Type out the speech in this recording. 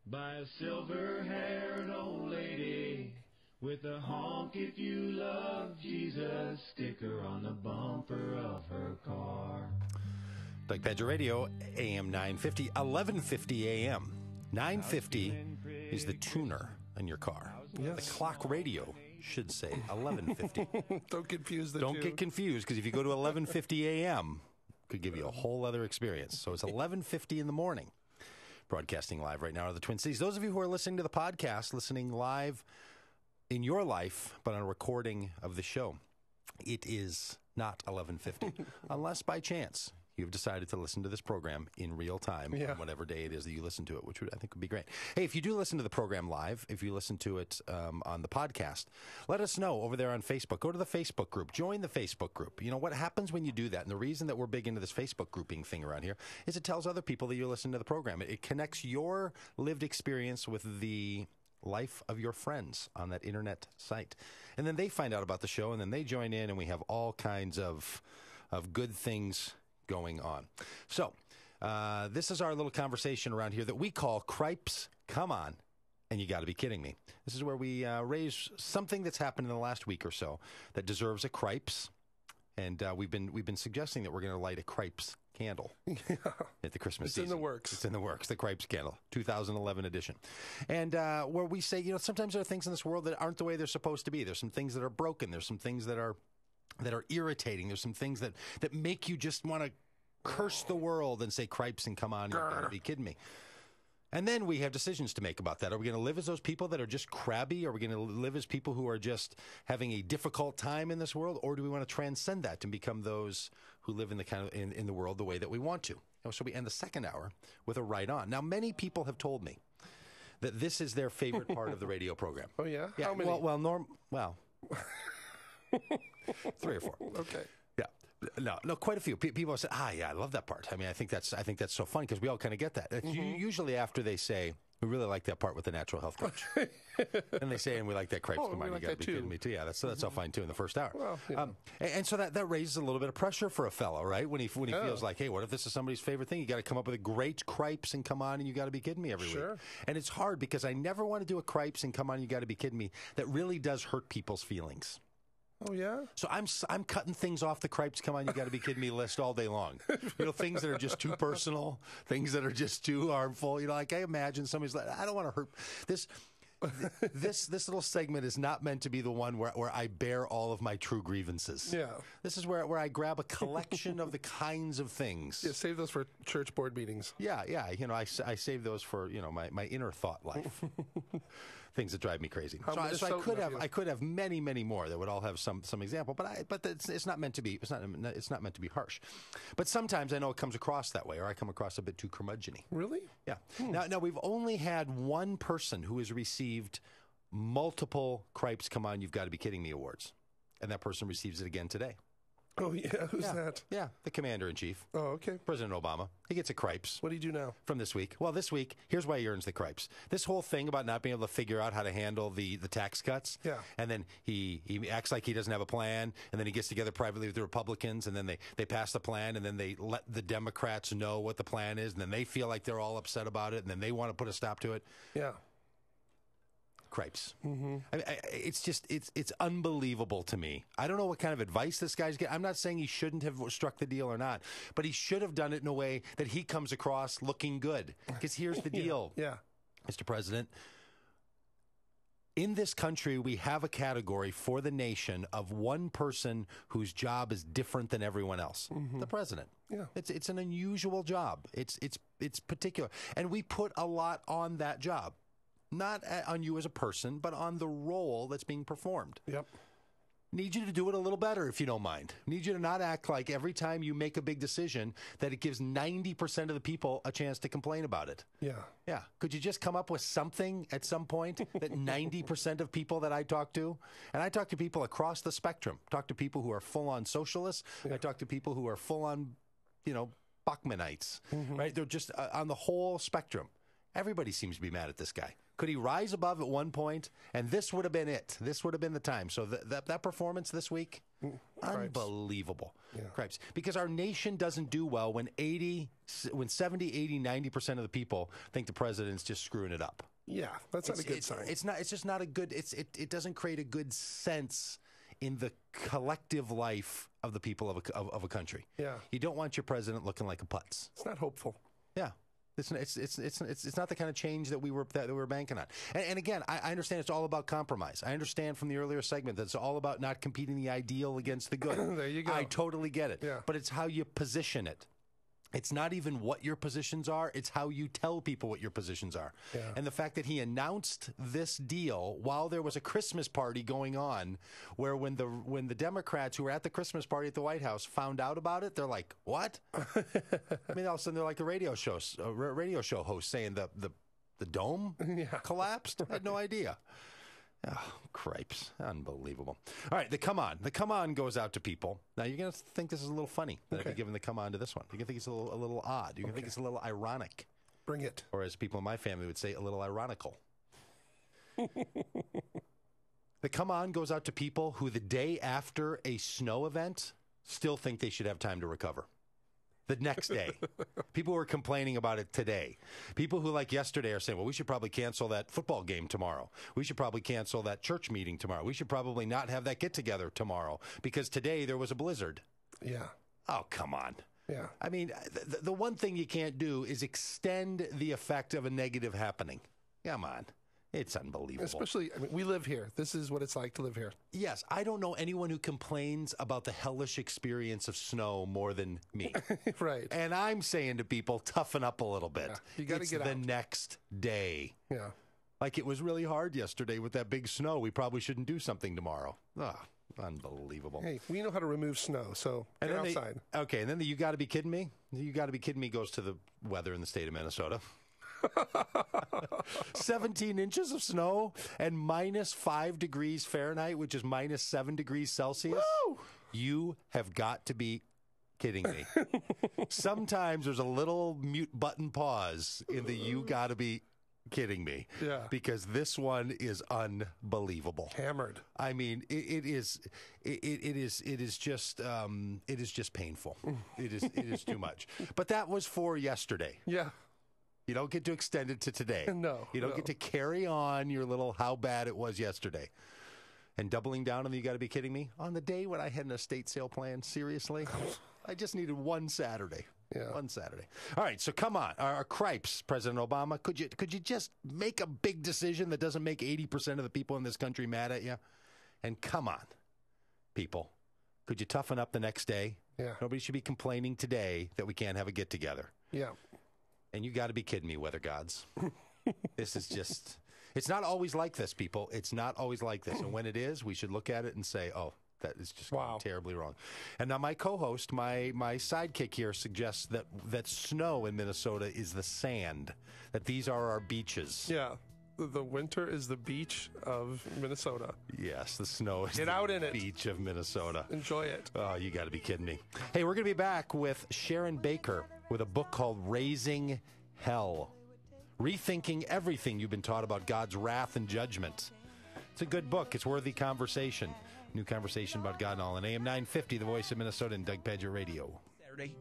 by a silver-haired old lady with a honk if you love Jesus sticker on the bumper of her car. Like Pagitt Radio, AM 950, 1150 AM. 950 is the tuner in your car. Yes. The clock radio should say 1150. Don't confuse the Don't two. get confused, because if you go to 1150 AM, it could give you a whole other experience. So it's 1150 in the morning. Broadcasting live right now out of the Twin Cities. Those of you who are listening to the podcast, listening live in your life, but on a recording of the show, it is not 1150, unless by chance you've decided to listen to this program in real time on whatever day it is that you listen to it, which I think would be great. Hey, if you do listen to the program live, if you listen to it on the podcast, let us know over there on Facebook. Go to the Facebook group. Join the Facebook group. You know, what happens when you do that, and the reason that we're big into this Facebook grouping thing around here, is it tells other people that you're listening to the program. It connects your lived experience with the life of your friends on that internet site. And then they find out about the show, and then they join in, and we have all kinds of good things going on. So, this is our little conversation around here that we call Cripes, Come On, and You Got to Be Kidding Me. This is where we raise something that's happened in the last week or so that deserves a Cripes, and we've been suggesting that we're going to light a Cripes candle at the Christmas season. It's in the works. It's in the works, the Cripes candle, 2011 edition. And where we say, you know, sometimes there are things in this world that aren't the way they're supposed to be. There's some things that are broken. There's some things that are irritating. There's some things that make you just want to curse the world and say, Cripes and come on, you're going to be kidding me. And then we have decisions to make about that. Are we going to live as those people that are just crabby? Are we going to live as people who are just having a difficult time in this world? Or do we want to transcend that and become those who live in the kind of in the world the way that we want to? So we end the second hour with a Right On. Now, many people have told me that this is their favorite part of the radio program. Oh, yeah? Yeah. How many? Well, 3 or 4. Okay. Yeah. No, quite a few. People have said, yeah, I love that part. I mean, I think that's so fun because we all kind of get that. Usually after they say, we really like that part with the natural health coach. And they say, and we like that Cripes. Come on, you got to be kidding me too. Yeah, that's all fine too in the first hour. Well, yeah. And so that raises a little bit of pressure for a fellow, right? When he feels like, hey, what if this is somebody's favorite thing? You got to come up with a great Cripes and come on, and you got to be kidding me every week. And it's hard because I never want to do a Cripes and come on, you got to be kidding me that really does hurt people's feelings. Oh, yeah? So I'm cutting things off the Cripes, come on, you got to be kidding me list all day long. You know, things that are just too personal, things that are just too harmful. You know, like I imagine somebody's like, I don't want to hurt this. This little segment is not meant to be the one where I bear all of my true grievances. Yeah. This is where I grab a collection of the kinds of things. Yeah, save those for church board meetings. Yeah. You know, I save those for, you know, my inner thought life. Things that drive me crazy. So I could have many, many more that would all have some example, but it's not meant to be. It's not meant to be harsh. But sometimes I know it comes across that way, or I come across a bit too curmudgeon-y. Really? Yeah. Now we've only had one person who has received multiple Cripes Come On, You've Got to Be Kidding Me awards. And that person receives it again today. Oh, yeah? Who's that? Yeah, the Commander-in-Chief. Oh, okay. President Obama. He gets a Cripes. What do you do now? From this week. Well, this week, here's why he earns the Cripes. This whole thing about not being able to figure out how to handle the tax cuts. Yeah. And then he acts like he doesn't have a plan, and then he gets together privately with the Republicans, and then they pass the plan, and then they let the Democrats know what the plan is, and then they feel like they're all upset about it, and then they want to put a stop to it. Yeah. Cripes. I mean, it's unbelievable to me. I don't know what kind of advice this guy's getting. I'm not saying he shouldn't have struck the deal or not, but he should have done it in a way that he comes across looking good. Because here's the deal, Mr. President. In this country, we have a category for the nation of one person whose job is different than everyone else. The president. Yeah. It's an unusual job. It's particular. And we put a lot on that job. Not on you as a person, but on the role that's being performed. Yep. Need you to do it a little better, if you don't mind. Need you to not act like every time you make a big decision that it gives 90% of the people a chance to complain about it. Yeah. Yeah. Could you just come up with something at some point that 90% of people that I talk to, and I talk to people across the spectrum, talk to people who are full-on socialists, I talk to people who are full-on, Bachmanites, right? They're just on the whole spectrum. Everybody seems to be mad at this guy. Could he rise above at one point? And this would have been it. This would have been the time. So that performance this week, unbelievable. Yeah. Cripes. Because our nation doesn't do well when 70, 80, 90% of the people think the president's just screwing it up. Yeah, that's not a good sign. It's not. It's just not a good. It doesn't create a good sense in the collective life of the people of a country. Yeah. You don't want your president looking like a putz. It's not hopeful. Yeah. It's not the kind of change that we were banking on. And again, I understand it's all about compromise. I understand from the earlier segment that it's all about not competing the ideal against the good. There you go. I totally get it. Yeah. But it's how you position it. It's not even what your positions are. It's how you tell people what your positions are. Yeah. And the fact that he announced this deal while there was a Christmas party going on, where when the Democrats who were at the Christmas party at the White House found out about it, they're like, "What?" I mean, all of a sudden they're like the radio show host saying the dome collapsed. I had no idea. Oh, cripes. Unbelievable. All right, the come on. The come on goes out to people. Now, you're going to think this is a little funny that I've been giving the come on to this one. You're going to think it's a little odd. You're going to think it's a little ironic. Bring it. Or as people in my family would say, a little ironical. The come on goes out to people who the day after a snow event still think they should have time to recover. The next day. People who are complaining about it today. People who, like yesterday, are saying, well, we should probably cancel that football game tomorrow. We should probably cancel that church meeting tomorrow. We should probably not have that get-together tomorrow because today there was a blizzard. Yeah. Oh, come on. Yeah. I mean, the one thing you can't do is extend the effect of a negative happening. Come on. It's unbelievable. Especially, I mean, we live here. This is what it's like to live here. Yes, I don't know anyone who complains about the hellish experience of snow more than me. Right. And I'm saying to people, toughen up a little bit. Yeah. You got to get out. It's the next day. Yeah. Like it was really hard yesterday with that big snow. We probably shouldn't do something tomorrow. Ah, unbelievable. Hey, we know how to remove snow, so get outside. Okay, and then you got to be kidding me? You got to be kidding me goes to the weather in the state of Minnesota. 17 inches of snow and minus 5 degrees Fahrenheit, which is minus 7 degrees Celsius. Woo! You have got to be kidding me. Sometimes there's a little mute button pause in the you got to be kidding me. Yeah. Because this one is unbelievable. Hammered. I mean, it is just painful. It is too much. But that was for yesterday. Yeah. You don't get to extend it to today. No. You don't get to carry on your little how bad it was yesterday. And doubling down on the you got to be kidding me? On the day when I had an estate sale plan, seriously? I just needed one Saturday. Yeah. One Saturday. All right, so come on. Our cripes, President Obama, could you just make a big decision that doesn't make 80% of the people in this country mad at you? And come on, people. Could you toughen up the next day? Yeah. Nobody should be complaining today that we can't have a get-together. Yeah. And you got to be kidding me, weather gods. This is just, it's not always like this, people. It's not always like this. And when it is, we should look at it and say, oh, that is just going terribly wrong. And now my co-host, my sidekick here suggests that snow in Minnesota is the sand, that these are our beaches. Yeah. The winter is the beach of Minnesota. Yes, the snow is the beach of Minnesota. Enjoy it. Oh, you got to be kidding me. Hey, we're going to be back with Sharon Baker with a book called Raising Hell. Rethinking everything you've been taught about God's wrath and judgment. It's a good book. It's worthy conversation. New conversation about God and all. On AM 950, the voice of Minnesota and Doug Pagitt Radio. Saturday.